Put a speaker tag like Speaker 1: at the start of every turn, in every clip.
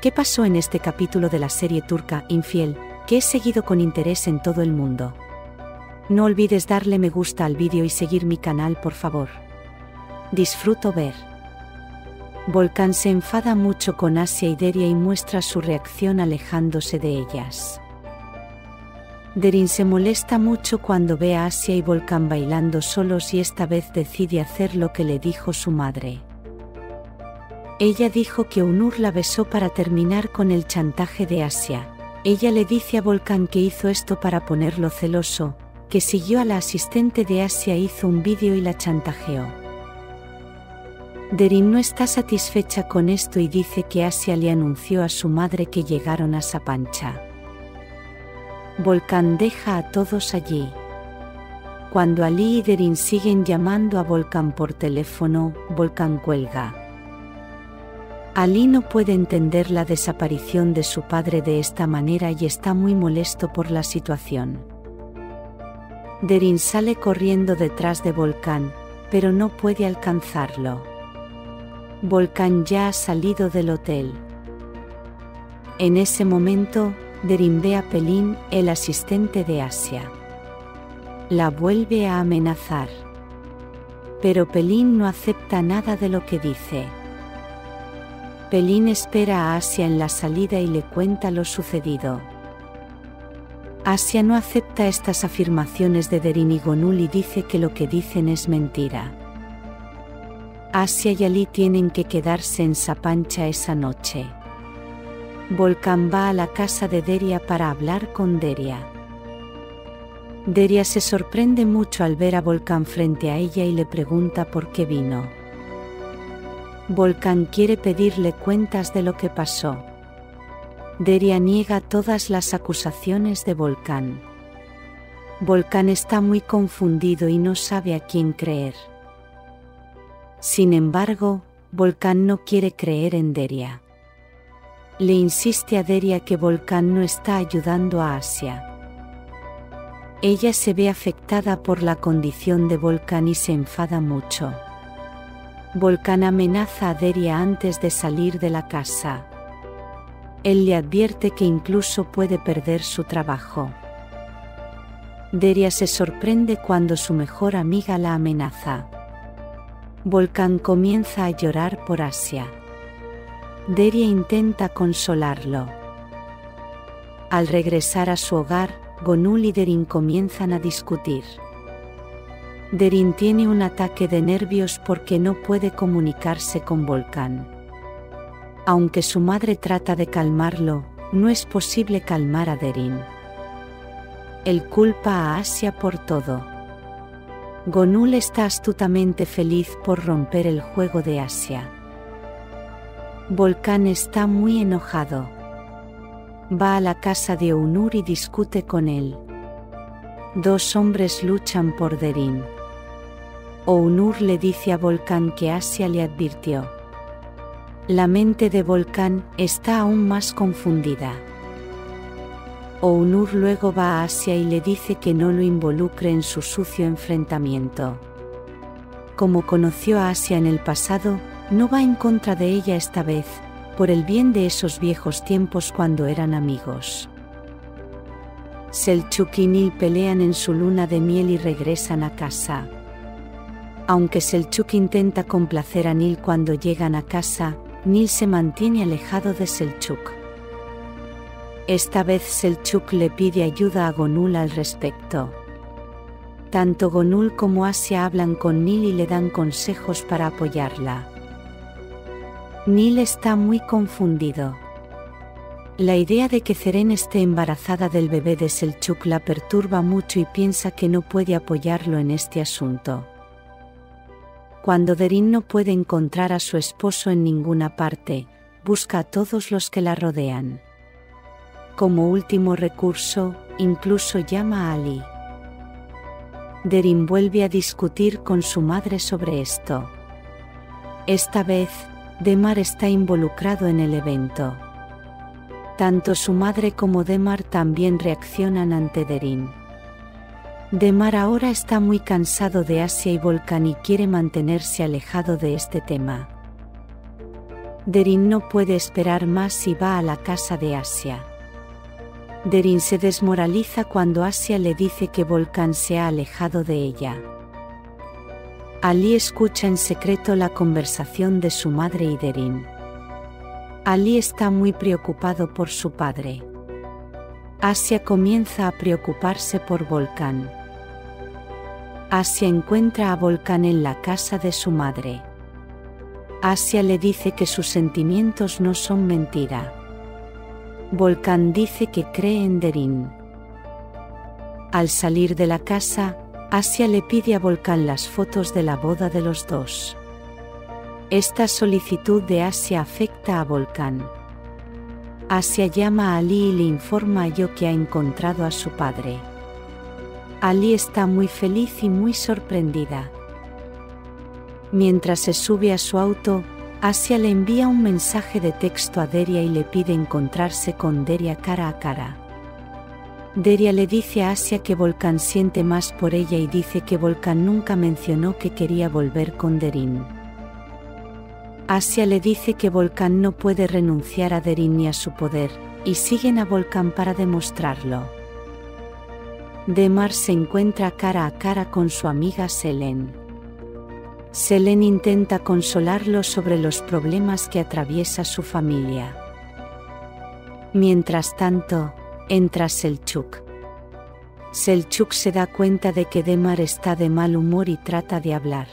Speaker 1: ¿Qué pasó en este capítulo de la serie turca Infiel, que es seguido con interés en todo el mundo? No olvides darle me gusta al vídeo y seguir mi canal, por favor. Disfruto ver. Volkan se enfada mucho con Asia y Derya y muestra su reacción alejándose de ellas. Derin se molesta mucho cuando ve a Asia y Volkan bailando solos y esta vez decide hacer lo que le dijo su madre. Ella dijo que Onur la besó para terminar con el chantaje de Asia. Ella le dice a Volkan que hizo esto para ponerlo celoso, que siguió a la asistente de Asia, hizo un vídeo y la chantajeó. Derin no está satisfecha con esto y dice que Asia le anunció a su madre que llegaron a Sapanca. Volkan deja a todos allí. Cuando Ali y Derin siguen llamando a Volkan por teléfono, Volkan cuelga. Ali no puede entender la desaparición de su padre de esta manera y está muy molesto por la situación. Derin sale corriendo detrás de Volkan, pero no puede alcanzarlo. Volkan ya ha salido del hotel. En ese momento, Derin ve a Pelin, el asistente de Asia. La vuelve a amenazar. Pero Pelin no acepta nada de lo que dice. Pelin espera a Asia en la salida y le cuenta lo sucedido. Asia no acepta estas afirmaciones de Derin y Gonul y dice que lo que dicen es mentira. Asia y Ali tienen que quedarse en Sapanca esa noche. Volkan va a la casa de Derya para hablar con Derya. Derya se sorprende mucho al ver a Volkan frente a ella y le pregunta por qué vino. Volkan quiere pedirle cuentas de lo que pasó. Derya niega todas las acusaciones de Volkan. Volkan está muy confundido y no sabe a quién creer. Sin embargo, Volkan no quiere creer en Derya. Le insiste a Derya que Volkan no está ayudando a Asia. Ella se ve afectada por la condición de Volkan y se enfada mucho. Volkan amenaza a Derya antes de salir de la casa. Él le advierte que incluso puede perder su trabajo. Derya se sorprende cuando su mejor amiga la amenaza. Volkan comienza a llorar por Asia. Derya intenta consolarlo. Al regresar a su hogar, Gonul y Derin comienzan a discutir. Derin tiene un ataque de nervios porque no puede comunicarse con Volkan. Aunque su madre trata de calmarlo, no es posible calmar a Derin. Él culpa a Asia por todo. Gonul está astutamente feliz por romper el juego de Asia. Volkan está muy enojado. Va a la casa de Onur y discute con él. Dos hombres luchan por Derin. Onur le dice a Volkan que Asia le advirtió. La mente de Volkan está aún más confundida. Onur luego va a Asia y le dice que no lo involucre en su sucio enfrentamiento. Como conoció a Asia en el pasado, no va en contra de ella esta vez, por el bien de esos viejos tiempos cuando eran amigos. Selçuk y Nil pelean en su luna de miel y regresan a casa. Aunque Selçuk intenta complacer a Nil cuando llegan a casa, Nil se mantiene alejado de Selçuk. Esta vez Selçuk le pide ayuda a Gonul al respecto. Tanto Gonul como Asia hablan con Nil y le dan consejos para apoyarla. Nil está muy confundido. La idea de que Zeren esté embarazada del bebé de Selçuk la perturba mucho y piensa que no puede apoyarlo en este asunto. Cuando Derin no puede encontrar a su esposo en ninguna parte, busca a todos los que la rodean. Como último recurso, incluso llama a Ali. Derin vuelve a discutir con su madre sobre esto. Esta vez, Demar está involucrado en el evento. Tanto su madre como Demar también reaccionan ante Derin. Demar ahora está muy cansado de Asia y Volkan y quiere mantenerse alejado de este tema. Derin no puede esperar más y va a la casa de Asia. Derin se desmoraliza cuando Asia le dice que Volkan se ha alejado de ella. Ali escucha en secreto la conversación de su madre y Derin. Ali está muy preocupado por su padre. Asia comienza a preocuparse por Volkan. Asia encuentra a Volkan en la casa de su madre. Asia le dice que sus sentimientos no son mentira. Volkan dice que cree en Derin. Al salir de la casa, Asia le pide a Volkan las fotos de la boda de los dos. Esta solicitud de Asia afecta a Volkan. Asia llama a Ali y le informa a Yo que ha encontrado a su padre. Ali está muy feliz y muy sorprendida. Mientras se sube a su auto, Asia le envía un mensaje de texto a Deria y le pide encontrarse con Deria cara a cara. Deria le dice a Asia que Volkan siente más por ella y dice que Volkan nunca mencionó que quería volver con Derin. Asia le dice que Volkan no puede renunciar a Derin ni a su poder, y siguen a Volkan para demostrarlo. Demar se encuentra cara a cara con su amiga Selen. Selen intenta consolarlo sobre los problemas que atraviesa su familia. Mientras tanto, entra Selçuk. Selçuk se da cuenta de que Demar está de mal humor y trata de hablar.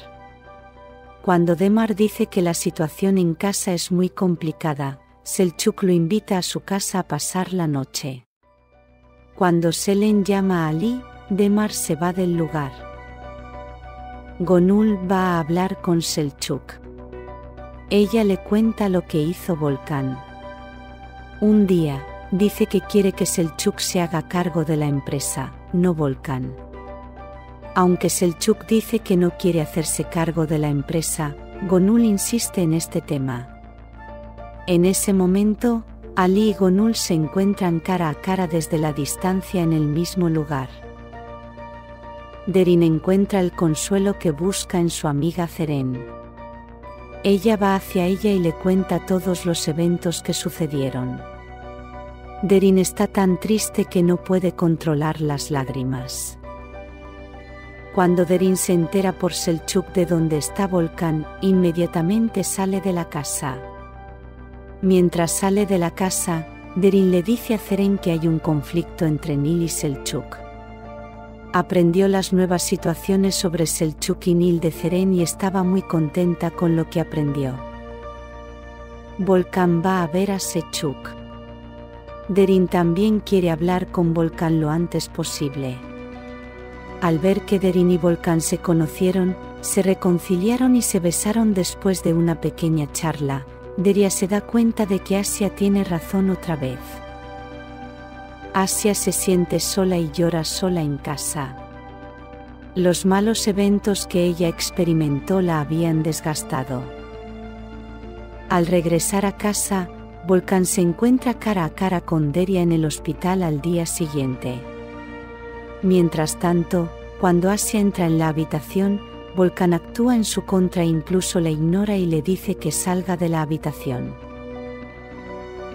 Speaker 1: Cuando Demar dice que la situación en casa es muy complicada, Selçuk lo invita a su casa a pasar la noche. Cuando Selen llama a Ali, Demar se va del lugar. Gonul va a hablar con Selçuk. Ella le cuenta lo que hizo Volkan. Un día, dice que quiere que Selçuk se haga cargo de la empresa, no Volkan. Aunque Selçuk dice que no quiere hacerse cargo de la empresa, Gonul insiste en este tema. En ese momento, Ali y Gonul se encuentran cara a cara desde la distancia en el mismo lugar. Derin encuentra el consuelo que busca en su amiga Zeren. Ella va hacia ella y le cuenta todos los eventos que sucedieron. Derin está tan triste que no puede controlar las lágrimas. Cuando Derin se entera por Selçuk de dónde está Volkan, inmediatamente sale de la casa. Mientras sale de la casa, Derin le dice a Zeren que hay un conflicto entre Nil y Selçuk. Aprendió las nuevas situaciones sobre Selçuk y Nil de Zeren y estaba muy contenta con lo que aprendió. Volkan va a ver a Selçuk. Derin también quiere hablar con Volkan lo antes posible. Al ver que Derin y Volkan se conocieron, se reconciliaron y se besaron después de una pequeña charla, Deria se da cuenta de que Asia tiene razón otra vez. Asia se siente sola y llora sola en casa. Los malos eventos que ella experimentó la habían desgastado. Al regresar a casa, Volkan se encuentra cara a cara con Deria en el hospital al día siguiente. Mientras tanto, cuando Asia entra en la habitación, Volkan actúa en su contra e incluso la ignora y le dice que salga de la habitación.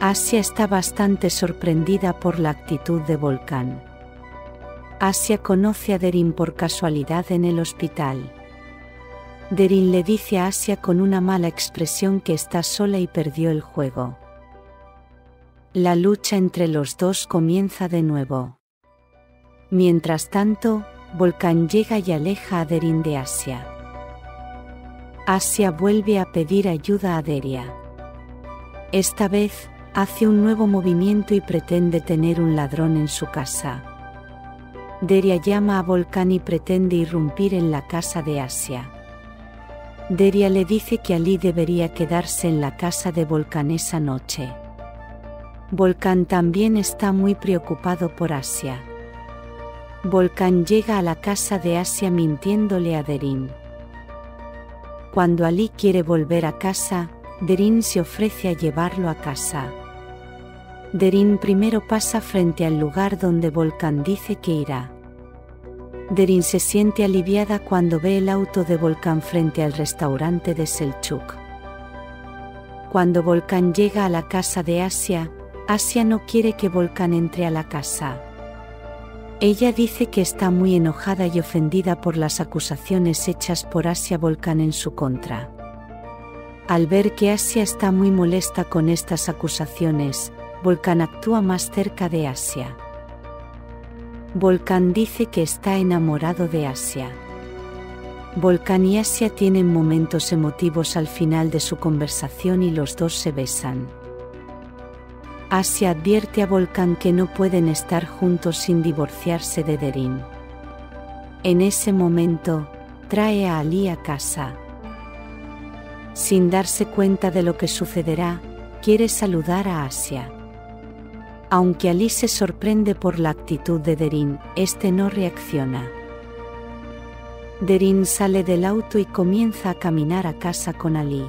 Speaker 1: Asia está bastante sorprendida por la actitud de Volkan. Asia conoce a Derin por casualidad en el hospital. Derin le dice a Asia con una mala expresión que está sola y perdió el juego. La lucha entre los dos comienza de nuevo. Mientras tanto, Volkan llega y aleja a Derin de Asia. Asia vuelve a pedir ayuda a Deria. Esta vez, hace un nuevo movimiento y pretende tener un ladrón en su casa. Deria llama a Volkan y pretende irrumpir en la casa de Asia. Deria le dice que Ali debería quedarse en la casa de Volkan esa noche. Volkan también está muy preocupado por Asia. Volkan llega a la casa de Asia mintiéndole a Derin. Cuando Ali quiere volver a casa, Derin se ofrece a llevarlo a casa. Derin primero pasa frente al lugar donde Volkan dice que irá. Derin se siente aliviada cuando ve el auto de Volkan frente al restaurante de Selçuk. Cuando Volcán llega a la casa de Asia, Asia no quiere que Volcán entre a la casa. Ella dice que está muy enojada y ofendida por las acusaciones hechas por Asia Volcán en su contra. Al ver que Asia está muy molesta con estas acusaciones, Volcán actúa más cerca de Asia. Volcán dice que está enamorado de Asia. Volcán y Asia tienen momentos emotivos al final de su conversación y los dos se besan. Asia advierte a Volcán que no pueden estar juntos sin divorciarse de Derin. En ese momento, trae a Ali a casa. Sin darse cuenta de lo que sucederá, quiere saludar a Asia. Aunque Ali se sorprende por la actitud de Derin, este no reacciona. Derin sale del auto y comienza a caminar a casa con Ali.